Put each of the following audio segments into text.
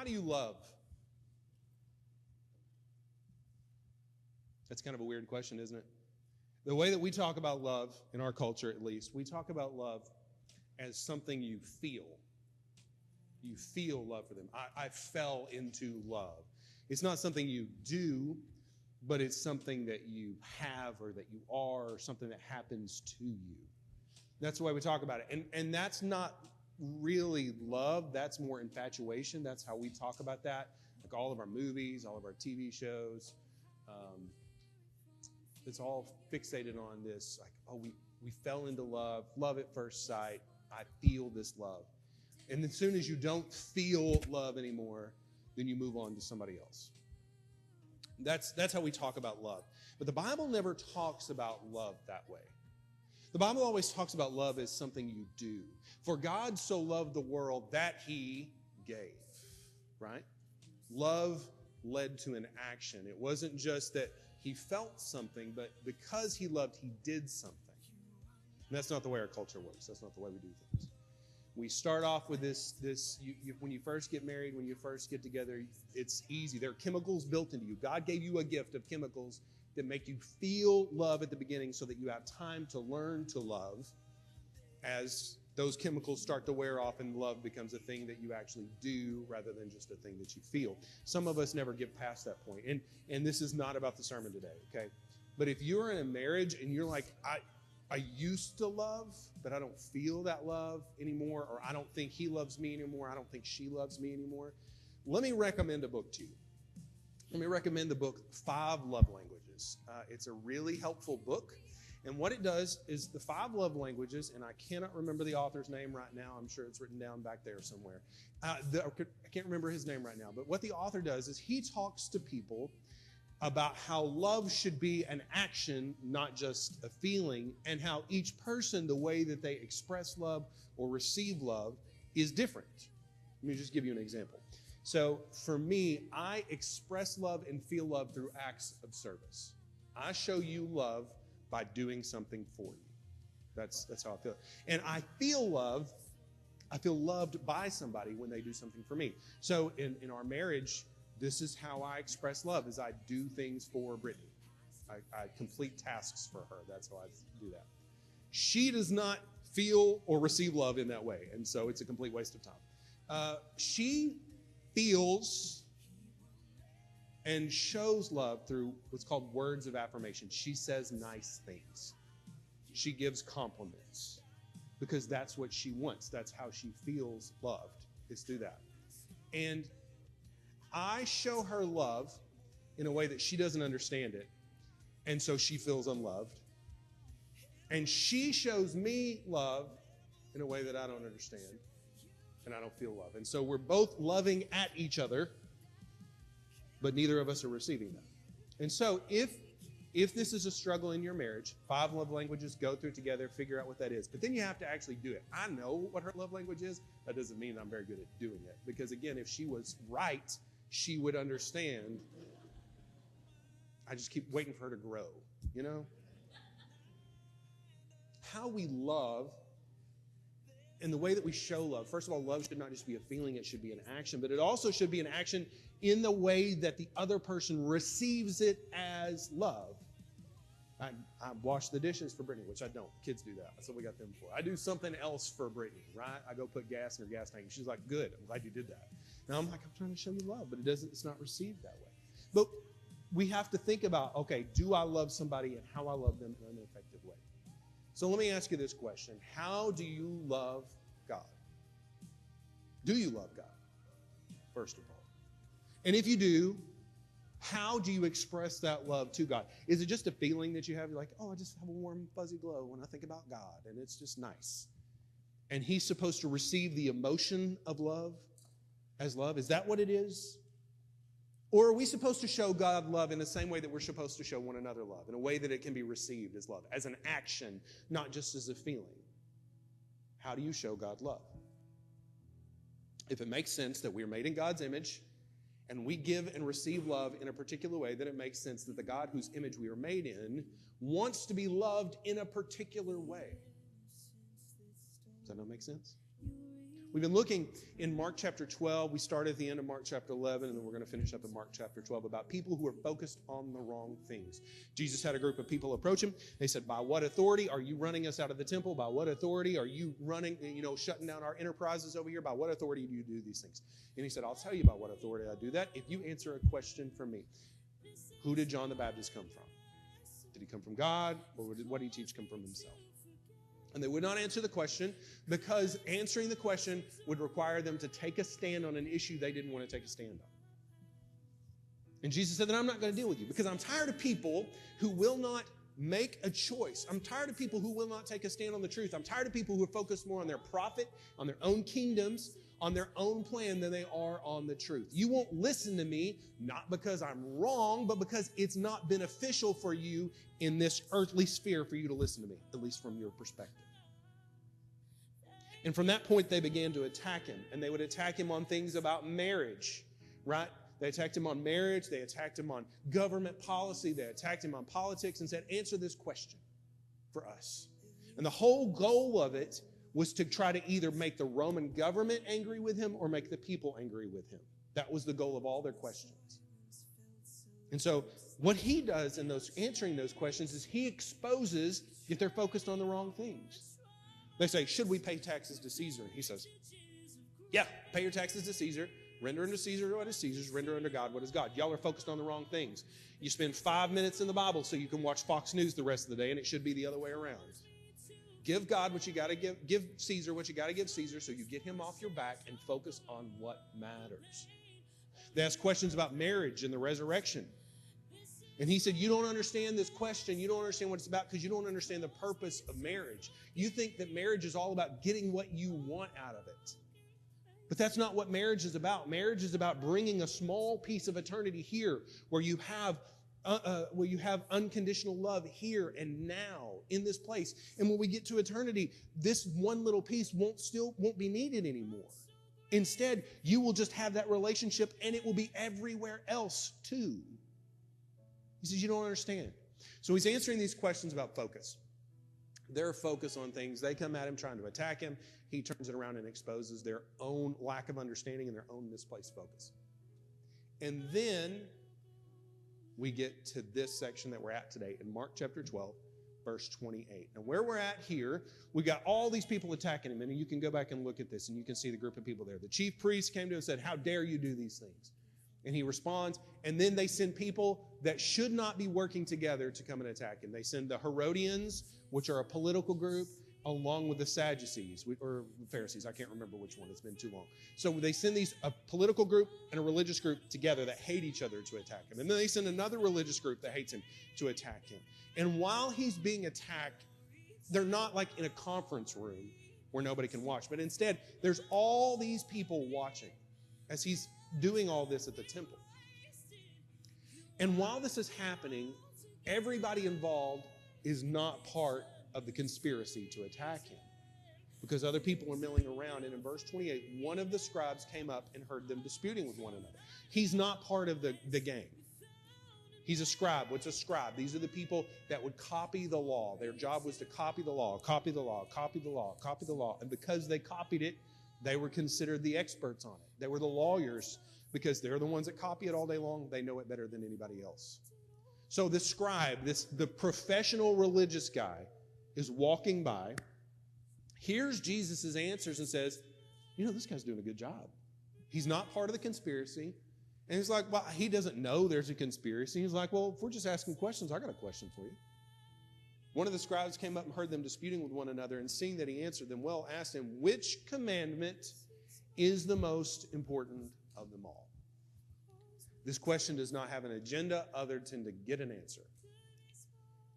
How do you love? That's kind of a weird question, isn't it? The way that we talk about love, in our culture at least, we talk about love as something you feel. You feel love for them. I fell into love. It's not something you do, but it's something that you have or that you are or something that happens to you. That's the way we talk about it. And that's not really love. That's more infatuation. That's how we talk about that. Like all of our movies, all of our TV shows. It's all fixated on this, like, oh, we fell into love at first sight. I feel this love. And as soon as you don't feel love anymore, then you move on to somebody else. That's how we talk about love. But the Bible never talks about love that way. The Bible always talks about love as something you do. For God so loved the world that he gave, right? Love led to an action. It wasn't just that he felt something, but because he loved, he did something. And that's not the way our culture works. That's not the way we do things. We start off with this when you first get married, when you first get together, it's easy. There are chemicals built into you. God gave you a gift of chemicals that make you feel love at the beginning so that you have time to learn to love. As those chemicals start to wear off and love becomes a thing that you actually do rather than just a thing that you feel. Some of us never get past that point. And this is not about the sermon today, okay? But if you're in a marriage and you're like, I used to love, but I don't feel that love anymore, or I don't think he loves me anymore, I don't think she loves me anymore, let me recommend a book to you. Let me recommend the book 5 Love Languages. It's a really helpful book. And what it does is the 5 love languages, and I cannot remember the author's name right now. I'm sure it's written down back there somewhere. I can't remember his name right now. But what the author does is he talks to people about how love should be an action, not just a feeling, and how each person, the way that they express love or receive love is different. Let me just give you an example. So for me, I express love and feel love through acts of service. I show you love by doing something for you. That's how I feel. And I feel loved by somebody when they do something for me. So in our marriage, this is how I express love, is I do things for Brittany. I complete tasks for her. That's how I do that. She does not feel or receive love in that way, and so it's a complete waste of time. She feels and shows love through what's called words of affirmation. She says nice things. She gives compliments because that's what she wants. That's how she feels loved, is through that. And I show her love in a way that she doesn't understand it, and so she feels unloved. And she shows me love in a way that I don't understand, and I don't feel love. And so we're both loving at each other, but neither of us are receiving that. And so if this is a struggle in your marriage, 5 love languages, go through it together, figure out what that is. But then you have to actually do it. I know what her love language is. That doesn't mean I'm very good at doing it. Because again, if she was right, she would understand. I just keep waiting for her to grow, you know? How we love and the way that we show love. First of all, love should not just be a feeling, it should be an action, but it also should be an action in the way that the other person receives it as love. I wash the dishes for Brittany, which I don't. Kids do that. That's what we got them for. I do something else for Brittany, right? I go put gas in her gas tank. She's like, good, I'm glad you did that. Now I'm like, I'm trying to show you love, but it's not received that way. But we have to think about, okay, do I love somebody and how I love them in an effective way? So let me ask you this question. How do you love God? Do you love God, first of all? And if you do, how do you express that love to God? Is it just a feeling that you have? You're like, oh, I just have a warm, fuzzy glow when I think about God, and it's just nice. And he's supposed to receive the emotion of love as love? Is that what it is? Or are we supposed to show God love in the same way that we're supposed to show one another love, in a way that it can be received as love, as an action, not just as a feeling? How do you show God love? If it makes sense that we're made in God's image, and we give and receive love in a particular way, then it makes sense that the God whose image we are made in wants to be loved in a particular way. Does that not make sense? We've been looking in Mark chapter 12. We started at the end of Mark chapter 11, and then we're going to finish up in Mark chapter 12 about people who are focused on the wrong things. Jesus had a group of people approach him. They said, by what authority are you running us out of the temple? By what authority are you running, shutting down our enterprises over here? By what authority do you do these things? And he said, I'll tell you by what authority I do that if you answer a question from me. Who did John the Baptist come from? Did he come from God, or what did he teach come from himself? And they would not answer the question because answering the question would require them to take a stand on an issue they didn't want to take a stand on. And Jesus said that I'm not going to deal with you because I'm tired of people who will not make a choice. I'm tired of people who will not take a stand on the truth. I'm tired of people who are focused more on their profit, on their own kingdoms, on their own plan than they are on the truth. You won't listen to me, not because I'm wrong, but because it's not beneficial for you in this earthly sphere for you to listen to me, at least from your perspective. And from that point, they began to attack him, and they would attack him on things about marriage, right? They attacked him on marriage. They attacked him on government policy. They attacked him on politics and said, answer this question for us. And the whole goal of it was to try to either make the Roman government angry with him or make the people angry with him. That was the goal of all their questions. And so what he does in answering those questions is he exposes if they're focused on the wrong things. They say, should we pay taxes to Caesar? And he says, yeah, pay your taxes to Caesar. Render unto Caesar what is Caesar's. Render unto God what is God. Y'all are focused on the wrong things. You spend 5 minutes in the Bible so you can watch Fox News the rest of the day, and it should be the other way around. Give God what you got to give. Give Caesar what you got to give Caesar so you get him off your back and focus on what matters. They ask questions about marriage and the resurrection. And he said, you don't understand this question. You don't understand what it's about because you don't understand the purpose of marriage. You think that marriage is all about getting what you want out of it. But that's not what marriage is about. Marriage is about bringing a small piece of eternity here where you have unconditional love here and now in this place. And when we get to eternity, this one little piece won't be needed anymore. Instead, you will just have that relationship and it will be everywhere else too. He says, you don't understand. So he's answering these questions about focus. Their focus on things. They come at him trying to attack him. He turns it around and exposes their own lack of understanding and their own misplaced focus. And then we get to this section that we're at today in Mark chapter 12, verse 28. And where we're at here, we got all these people attacking him. And you can go back and look at this and you can see the group of people there. The chief priests came to him and said, how dare you do these things? And he responds, and then they send people that should not be working together to come and attack him. They send the Herodians, which are a political group, along with the Sadducees, or Pharisees. I can't remember which one. It's been too long. So they send a political group and a religious group together that hate each other to attack him. And then they send another religious group that hates him to attack him. And while he's being attacked, they're not like in a conference room where nobody can watch, but instead there's all these people watching as he's doing all this at the temple. And while this is happening, everybody involved is not part of the conspiracy to attack him because other people are milling around. And in verse 28, one of the scribes came up and heard them disputing with one another. He's not part of the gang. He's a scribe. What's a scribe? These are the people that would copy the law. Their job was to copy the law, copy the law, copy the law, copy the law. And because they copied it, they were considered the experts on it. They were the lawyers because they're the ones that copy it all day long. They know it better than anybody else. So the scribe, the professional religious guy, is walking by, hears Jesus' answers and says, this guy's doing a good job. He's not part of the conspiracy. And he's like, well, he doesn't know there's a conspiracy. He's like, well, if we're just asking questions, I got a question for you. One of the scribes came up and heard them disputing with one another, and seeing that he answered them well, asked him, which commandment is the most important of them all? This question does not have an agenda other than to get an answer.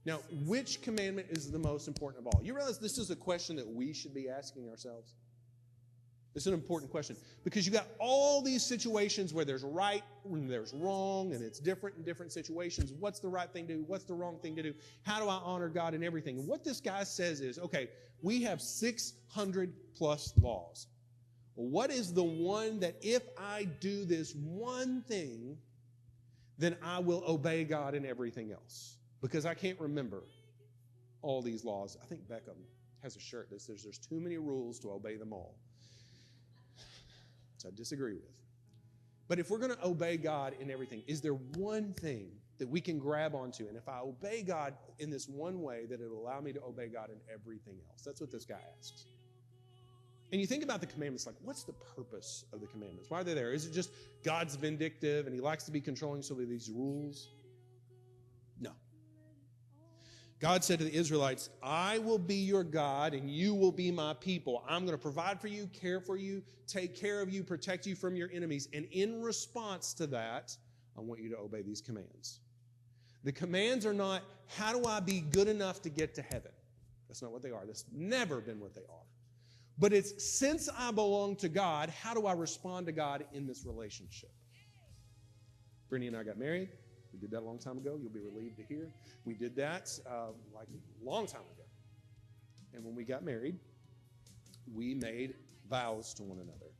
Now, which commandment is the most important of all? You realize this is a question that we should be asking ourselves? It's an important question because you got all these situations where there's right and there's wrong, and it's different in different situations. What's the right thing to do? What's the wrong thing to do? How do I honor God in everything? And what this guy says is, okay, we have 600 plus laws. What is the one that if I do this one thing, then I will obey God in everything else? Because I can't remember all these laws. I think Beckham has a shirt that says there's too many rules to obey them all. which I disagree with. But if we're going to obey God in everything, is there one thing that we can grab onto? And if I obey God in this one way, that it'll allow me to obey God in everything else? That's what this guy asks. And you think about the commandments, like, what's the purpose of the commandments? Why are they there? Is it just God's vindictive and he likes to be controlling, so there are these rules? No. God said to the Israelites, I will be your God and you will be my people. I'm going to provide for you, care for you, take care of you, protect you from your enemies. And in response to that, I want you to obey these commands. The commands are not, how do I be good enough to get to heaven? That's not what they are. That's never been what they are. But it's, since I belong to God, how do I respond to God in this relationship? Brittany and I got married. We did that a long time ago. You'll be relieved to hear. We did that like a long time ago. And when we got married, we made vows to one another.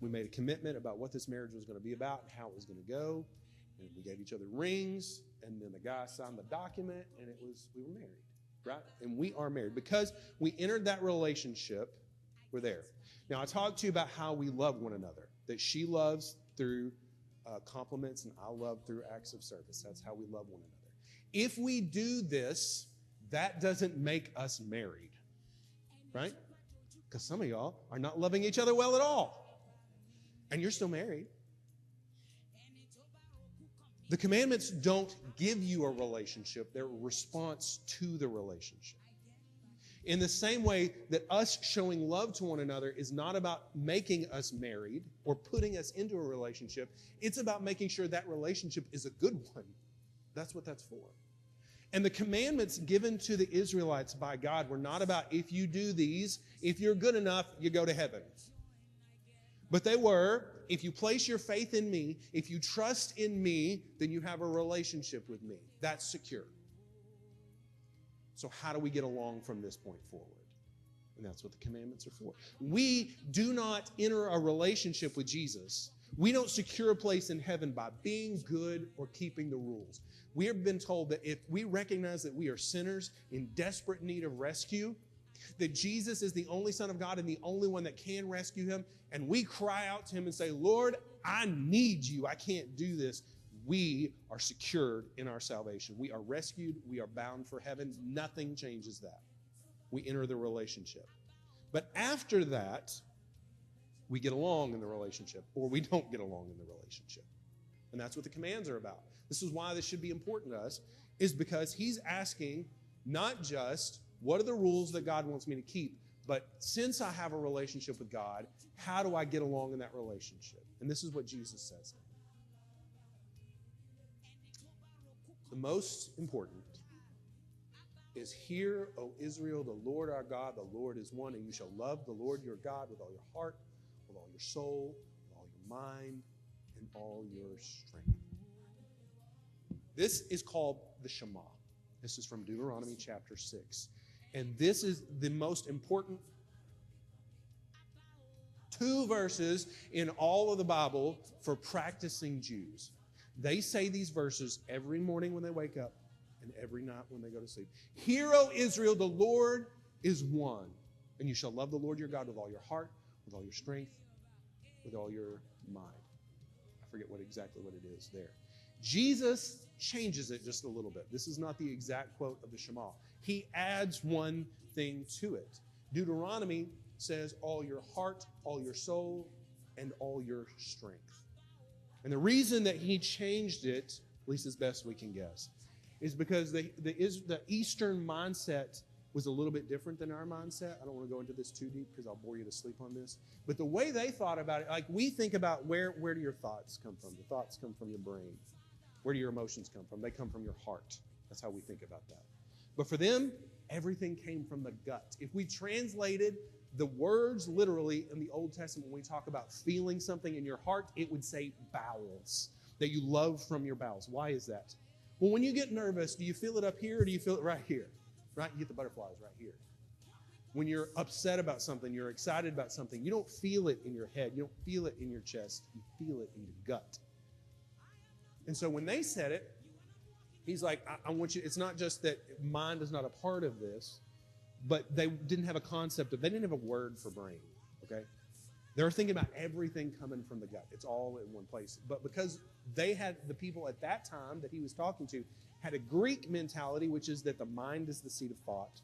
We made a commitment about what this marriage was going to be about and how it was going to go. And we gave each other rings. And then the guy signed the document, and we were married, right? And we are married. Because we entered that relationship, we're there. Now, I talked to you about how we love one another, that she loves through compliments, and I love through acts of service. That's how we love one another. If we do this, that doesn't make us married, right? Because some of y'all are not loving each other well at all, and you're still married. The commandments don't give you a relationship. They're a response to the relationship. In the same way that us showing love to one another is not about making us married or putting us into a relationship. It's about making sure that relationship is a good one. That's what that's for. And the commandments given to the Israelites by God were not about, if you do these, if you're good enough, you go to heaven. But they were, if you place your faith in me, if you trust in me, then you have a relationship with me. That's secure. So how do we get along from this point forward? And that's what the commandments are for. We do not enter a relationship with Jesus. We don't secure a place in heaven by being good or keeping the rules. We have been told that if we recognize that we are sinners in desperate need of rescue, that Jesus is the only Son of God and the only one that can rescue him, and we cry out to him and say, Lord, I need you. I can't do this. We are secured in our salvation. We are rescued. We are bound for heaven. Nothing changes that. We enter the relationship. But after that, we get along in the relationship, or we don't get along in the relationship. And that's what the commands are about. This is why this should be important to us, is because he's asking not just what are the rules that God wants me to keep, but since I have a relationship with God, how do I get along in that relationship? And this is what Jesus says. The most important is, hear, O Israel, the Lord our God, the Lord is one, and you shall love the Lord your God with all your heart, with all your soul, with all your mind, and all your strength. This is called the Shema. This is from Deuteronomy chapter 6. And this is the most important 2 verses in all of the Bible for practicing Jews. They say these verses every morning when they wake up and every night when they go to sleep. Hear, O Israel, the Lord is one. And you shall love the Lord your God with all your heart, with all your strength, with all your mind. I forget exactly what it is there. Jesus changes it just a little bit. This is not the exact quote of the Shema. He adds one thing to it. Deuteronomy says all your heart, all your soul, and all your strength. And the reason that he changed it, at least as best we can guess, is because the Eastern mindset was a little bit different than our mindset. I don't want to go into this too deep because I'll bore you to sleep on this. But the way they thought about it, like we think about where do your thoughts come from? The thoughts come from your brain. Where do your emotions come from? They come from your heart. That's how we think about that. But for them, everything came from the gut. If we translated the words literally in the Old Testament, when we talk about feeling something in your heart, it would say bowels, that you love from your bowels. Why is that? Well, when you get nervous, do you feel it up here or do you feel it right here? Right? You get the butterflies right here. When you're upset about something, you're excited about something, you don't feel it in your head. You don't feel it in your chest. You feel it in your gut. And so when they said it, he's like, I want you, it's not just that mind is not a part of this, but they didn't have a concept of, they didn't have a word for brain, okay? They're thinking about everything coming from the gut. It's all in one place. But because the people at that time that he was talking to had a Greek mentality, which is that the mind is the seat of thought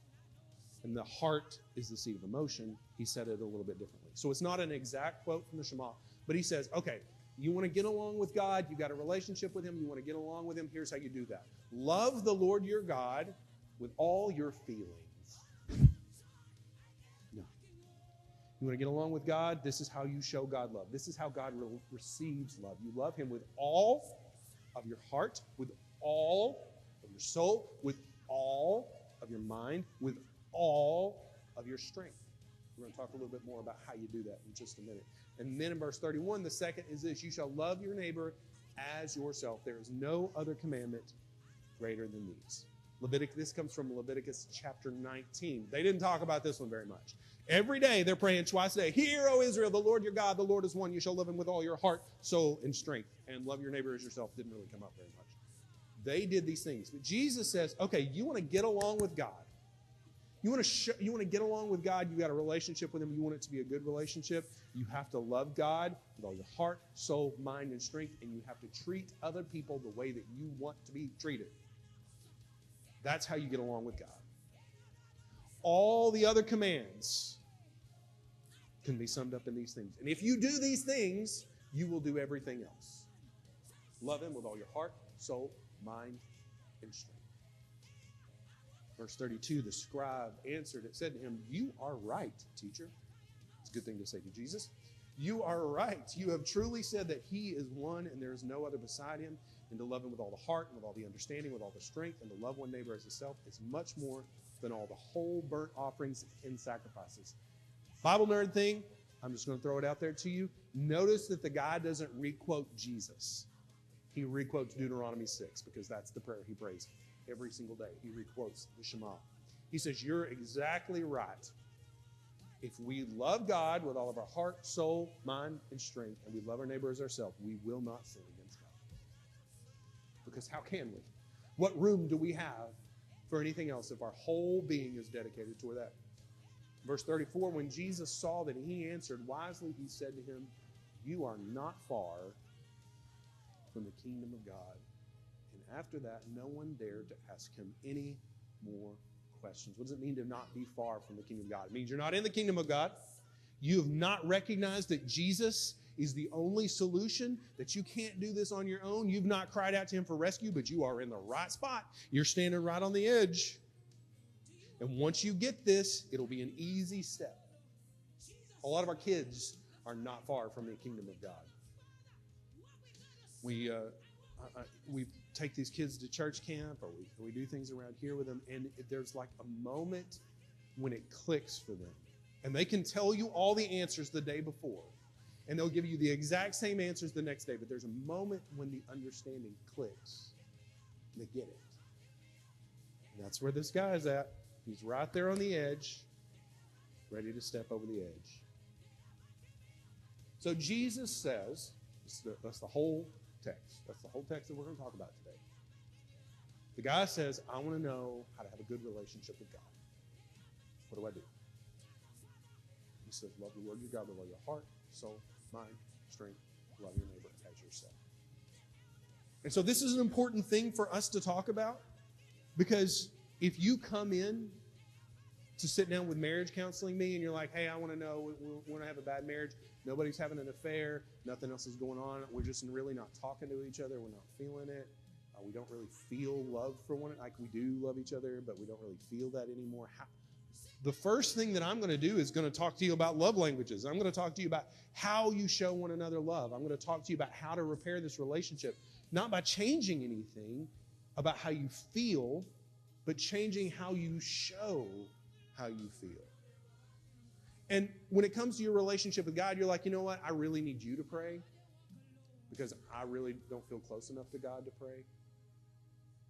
and the heart is the seat of emotion, he said it a little bit differently. So it's not an exact quote from the Shema, but he says, okay, you want to get along with God, you got a relationship with him, you want to get along with him, here's how you do that. Love the Lord your God with all your feelings. No. You want to get along with God? This is how you show God love. This is how God receives love. You love him with all of your heart, with all of your soul, with all of your mind, with all of your strength. We're going to talk a little bit more about how you do that in just a minute. And then in verse 31, the second is this: you shall love your neighbor as yourself. There is no other commandment greater than these. This comes from Leviticus chapter 19. They didn't talk about this one very much. Every day they're praying twice a day. Hear, O Israel, the Lord your God, the Lord is one. You shall love him with all your heart, soul, and strength. And love your neighbor as yourself didn't really come up very much. They did these things. But Jesus says, okay, you want to get along with God. You want to get along with God. You got a relationship with him. You want it to be a good relationship. You have to love God with all your heart, soul, mind, and strength. And you have to treat other people the way that you want to be treated. That's how you get along with God. All the other commands can be summed up in these things. And if you do these things, you will do everything else. Love him with all your heart, soul, mind, and strength. Verse 32, the scribe answered and said to him, you are right, teacher. It's a good thing to say to Jesus. You are right. You have truly said that he is one and there is no other beside him, and to love him with all the heart and with all the understanding, with all the strength, and to love one neighbor as himself is much more than all the whole burnt offerings and sacrifices. Bible nerd thing, I'm just going to throw it out there to you. Notice that the guy doesn't requote Jesus. He requotes Deuteronomy 6 because that's the prayer he prays every single day. He requotes the Shema. He says, you're exactly right. If we love God with all of our heart, soul, mind, and strength, and we love our neighbor as ourselves, we will not sin against God. Because how can we? What room do we have for anything else if our whole being is dedicated toward that? Verse 34, when Jesus saw that he answered wisely, he said to him, you are not far from the kingdom of God. And after that, no one dared to ask him any more questions. What does it mean to not be far from the kingdom of God? It means you're not in the kingdom of God. You have not recognized that Jesus is the only solution, that you can't do this on your own. You've not cried out to him for rescue, but you are in the right spot. You're standing right on the edge. And once you get this, it'll be an easy step. A lot of our kids are not far from the kingdom of God. We take these kids to church camp, or we do things around here with them, and there's like a moment when it clicks for them. And they can tell you all the answers the day before, and they'll give you the exact same answers the next day, but there's a moment when the understanding clicks. They get it. And that's where this guy is at. He's right there on the edge, ready to step over the edge. So Jesus says, that's the whole text. That's the whole text that we're going to talk about today. The guy says, I want to know how to have a good relationship with God. What do I do? He says, love the Lord your God with all your heart, soul, mind, strength. Love your neighbor as yourself. And so this is an important thing for us to talk about, because if you come in to sit down with marriage counseling me and you're like, hey, I want to know, we want to have a bad marriage. Nobody's having an affair. Nothing else is going on. We're just really not talking to each other. We're not feeling it. We don't really feel love for one another. Like, we do love each other, but we don't really feel that anymore. The first thing that I'm going to do is going to talk to you about love languages. I'm going to talk to you about how you show one another love. I'm going to talk to you about how to repair this relationship, not by changing anything about how you feel, but changing how you show how you feel. And when it comes to your relationship with God, you're like, you know what? I really need you to pray, because I really don't feel close enough to God to pray.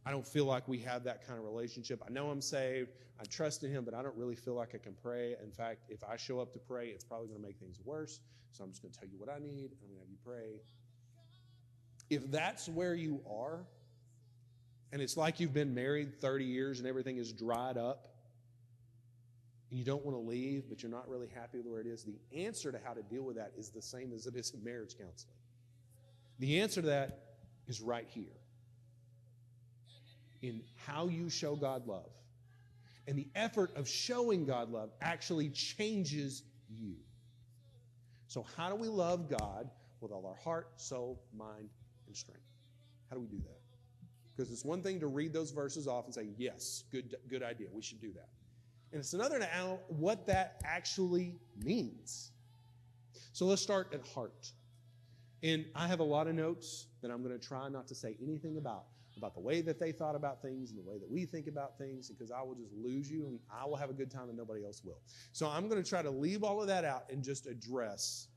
I don't feel like we have that kind of relationship. I know I'm saved. I trust in him, but I don't really feel like I can pray. In fact, if I show up to pray, it's probably going to make things worse. So I'm just going to tell you what I need, and I'm going to have you pray. If that's where you are, and it's like you've been married 30 years and everything is dried up, and you don't want to leave, but you're not really happy with where it is, the answer to how to deal with that is the same as it is in marriage counseling. The answer to that is right here in how you show God love. And the effort of showing God love actually changes you. So how do we love God with all our heart, soul, mind, and strength? How do we do that? Because it's one thing to read those verses off and say, yes, good idea, we should do that. And it's another to know what that actually means. So let's start at heart. And I have a lot of notes that I'm going to try not to say anything about the way that they thought about things and the way that we think about things, because I will just lose you and I will have a good time and nobody else will. So I'm going to try to leave all of that out and just address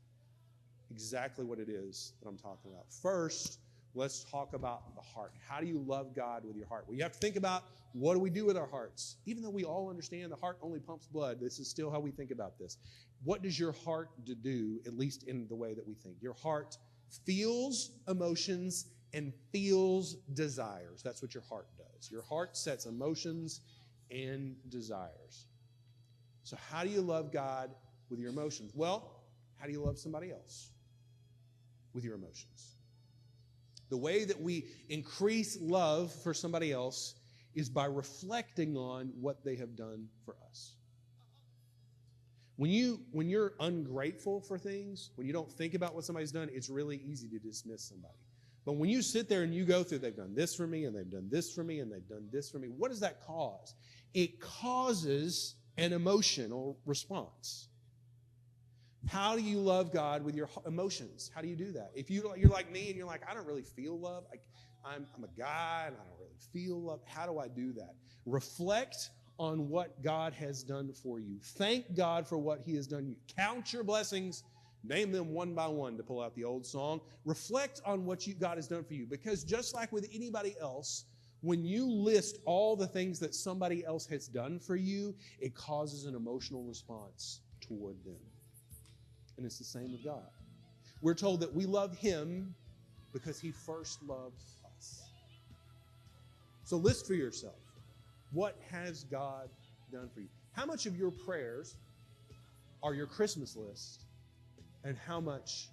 exactly what it is that I'm talking about. First, let's talk about the heart. How do you love God with your heart? Well, you have to think about, what do we do with our hearts? Even though we all understand the heart only pumps blood, this is still how we think about this. What does your heart do, at least in the way that we think? Your heart feels emotions and feels desires. That's what your heart does. Your heart sets emotions and desires. So how do you love God with your emotions? Well, how do you love somebody else with your emotions? The way that we increase love for somebody else is by reflecting on what they have done for us. When you're ungrateful for things, when you don't think about what somebody's done, it's really easy to dismiss somebody. But when you sit there and you go through, they've done this for me, and they've done this for me, and they've done this for me, what does that cause? It causes an emotional response. How do you love God with your emotions? How do you do that? If you're like me and you're like, I don't really feel love. I'm a guy and I don't really feel love. How do I do that? Reflect on what God has done for you. Thank God for what He has done. You count your blessings. Name them one by one, to pull out the old song. Reflect on what God has done for you. Because just like with anybody else, when you list all the things that somebody else has done for you, it causes an emotional response toward them. And it's the same with God. We're told that we love Him because He first loved us. So list for yourself, what has God done for you? How much of your prayers are your Christmas list, and how much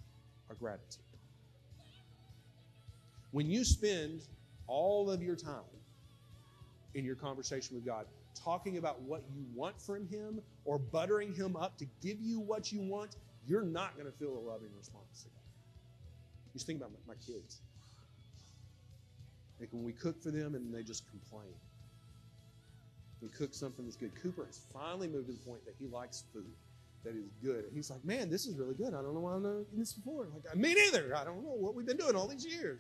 are gratitude? When you spend all of your time in your conversation with God talking about what you want from Him or buttering Him up to give you what you want, you're not going to feel a loving response to God. Just think about my kids. Like when we cook for them and they just complain. We cook something that's good. Cooper has finally moved to the point that he likes food that is good. And he's like, man, this is really good. I don't know why I've not eaten this before. I'm like, me neither. I don't know what we've been doing all these years.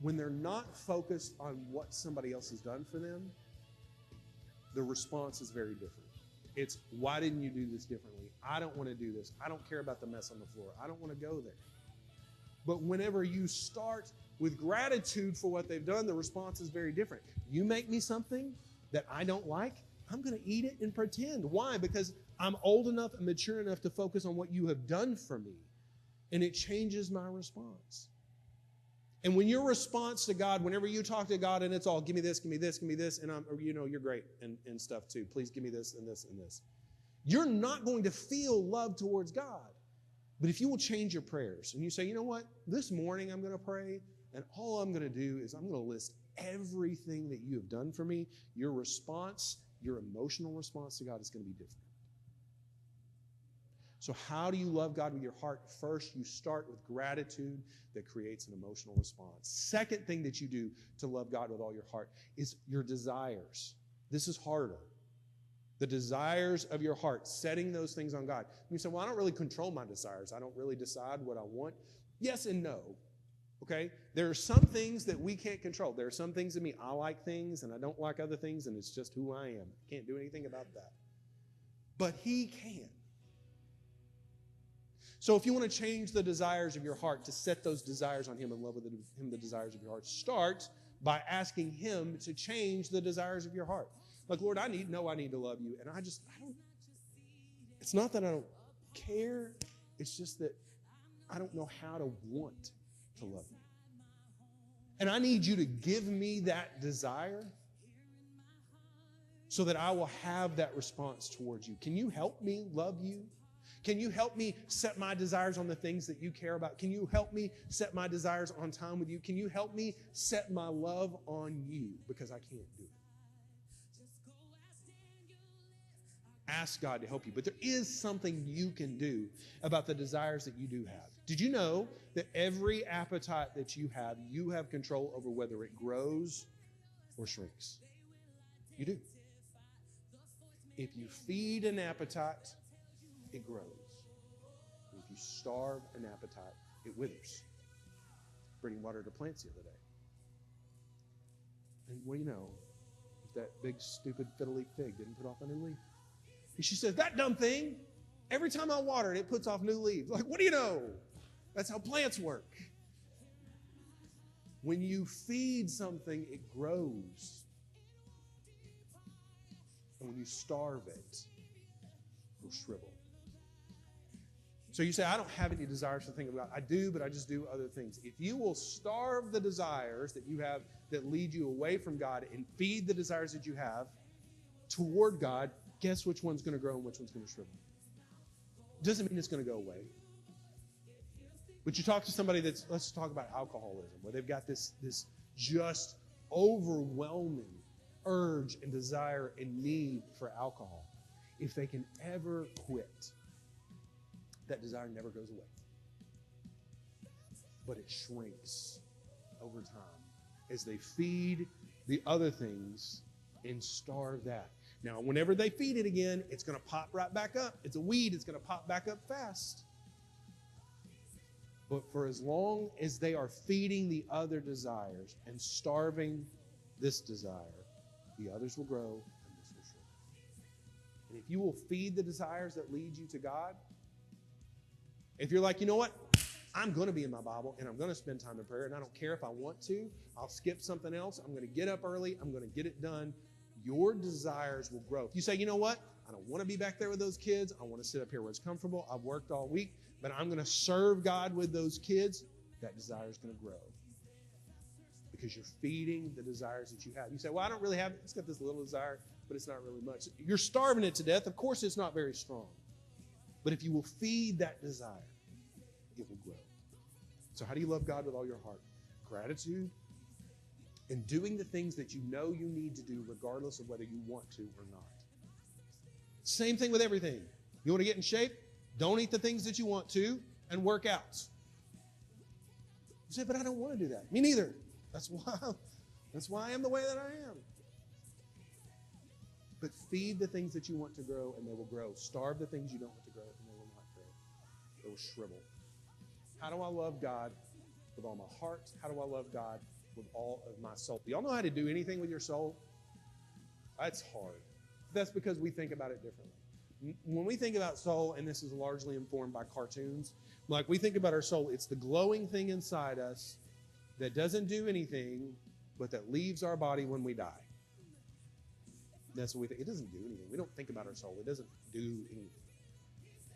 When they're not focused on what somebody else has done for them, the response is very different. It's, why didn't you do this differently? I don't want to do this. I don't care about the mess on the floor. I don't want to go there. But whenever you start with gratitude for what they've done, the response is very different. You make me something that I don't like, I'm going to eat it and pretend. Why? Because I'm old enough and mature enough to focus on what you have done for me. And it changes my response. And when your response to God, whenever you talk to God and it's all, give me this, and you're great and stuff too. Please give me this and this and this. You're not going to feel love towards God. But if you will change your prayers and you say, you know what, this morning I'm going to pray, and all I'm going to do is I'm going to list everything that you have done for me, your response, your emotional response to God is going to be different. So how do you love God with your heart? First, you start with gratitude that creates an emotional response. Second thing that you do to love God with all your heart is your desires. This is harder. The desires of your heart, setting those things on God. You say, well, I don't really control my desires. I don't really decide what I want. Yes and no. Okay? There are some things that we can't control. There are some things in me, I like things and I don't like other things, and it's just who I am. I can't do anything about that. But He can. So if you want to change the desires of your heart, to set those desires on Him and love with Him the desires of your heart, start by asking Him to change the desires of your heart. Like, Lord, I need to love you. And I don't, it's not that I don't care. It's just that I don't know how to want to love you. And I need you to give me that desire. so that I will have that response towards you? Can you help me love you? Can you help me set my desires on the things that you care about? Can you help me set my desires on time with you? Can you help me set my love on you? Because I can't do it. Ask God to help you. But there is something you can do about the desires that you do have. Did you know that every appetite that you have control over whether it grows or shrinks? You do. If you feed an appetite, it grows. And if you starve an appetite, it withers. Bringing water to plants the other day. And what do you know? If that big, stupid, fiddly fig didn't put off a new leaf. And she says, that dumb thing, every time I water it, it puts off new leaves. Like, what do you know? That's how plants work. When you feed something, it grows. And when you starve it, it will shrivel. So you say, I don't have any desires to think about. I do, but I just do other things. If you will starve the desires that you have that lead you away from God and feed the desires that you have toward God, guess which one's going to grow and which one's going to shrivel? Doesn't mean it's going to go away. But you talk to somebody let's talk about alcoholism, where they've got this just overwhelming urge and desire and need for alcohol. If they can ever quit, that desire never goes away. But it shrinks over time as they feed the other things and starve that. Now, whenever they feed it again, it's going to pop right back up. It's a weed. It's going to pop back up fast. But for as long as they are feeding the other desires and starving this desire, the others will grow and this will shrink. And if you will feed the desires that lead you to God, if you're like, you know what? I'm going to be in my Bible and I'm going to spend time in prayer and I don't care if I want to. I'll skip something else. I'm going to get up early. I'm going to get it done. Your desires will grow. If you say, you know what? I don't want to be back there with those kids. I want to sit up here where it's comfortable. I've worked all week, but I'm going to serve God with those kids. That desire is going to grow because you're feeding the desires that you have. You say, well, I don't really have it. It's got this little desire, but it's not really much. You're starving it to death. Of course, it's not very strong. But if you will feed that desire, it will grow. So how do you love God with all your heart? Gratitude and doing the things that you know you need to do regardless of whether you want to or not. Same thing with everything. You want to get in shape? Don't eat the things that you want to and work out. You say, but I don't want to do that. Me neither. That's why I am the way that I am. But feed the things that you want to grow and they will grow. Starve the things you don't want to grow and they will not grow. They will shrivel. How do I love God with all my heart? How do I love God with all of my soul? Do y'all know how to do anything with your soul? That's hard. That's because we think about it differently. When we think about soul, and this is largely informed by cartoons, like we think about our soul, it's the glowing thing inside us that doesn't do anything, but that leaves our body when we die. That's what we think. It doesn't do anything. We don't think about our soul. It doesn't do anything.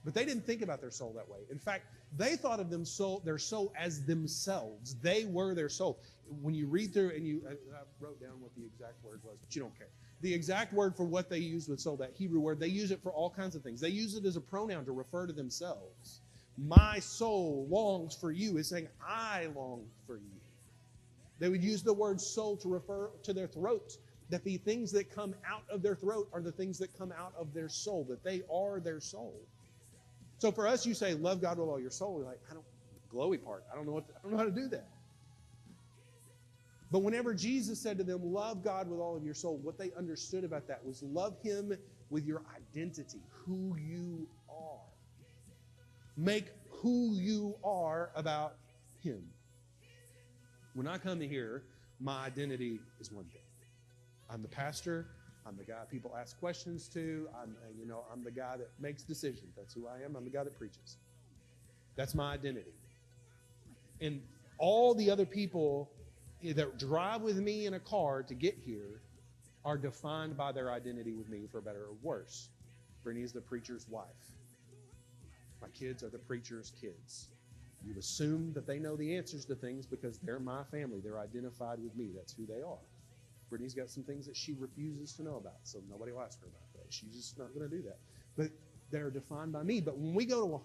But they didn't think about their soul that way. In fact, they thought of their soul as themselves. They were their soul. When you read through, and I wrote down what the exact word was, but you don't care. The exact word for what they use with soul, that Hebrew word, they use it for all kinds of things. They use it as a pronoun to refer to themselves. My soul longs for you is saying, I long for you. They would use the word soul to refer to their throat, that the things that come out of their throat are the things that come out of their soul, that they are their soul. So for us, you say, love God with all your soul. We're like, the glowy part. I don't know how to do that. But whenever Jesus said to them, love God with all of your soul, what they understood about that was love him with your identity, who you are. Make who you are about him. When I come here, my identity is one thing. I'm the pastor. I'm the guy people ask questions to. I'm the guy that makes decisions. That's who I am. I'm the guy that preaches. That's my identity. And all the other people that drive with me in a car to get here are defined by their identity with me, for better or worse. Brittany is the preacher's wife. My kids are the preacher's kids. You assume that they know the answers to things because they're my family. They're identified with me. That's who they are. Brittany's got some things that she refuses to know about, so nobody will ask her about that. She's just not going to do that. But they're defined by me. But when we go to a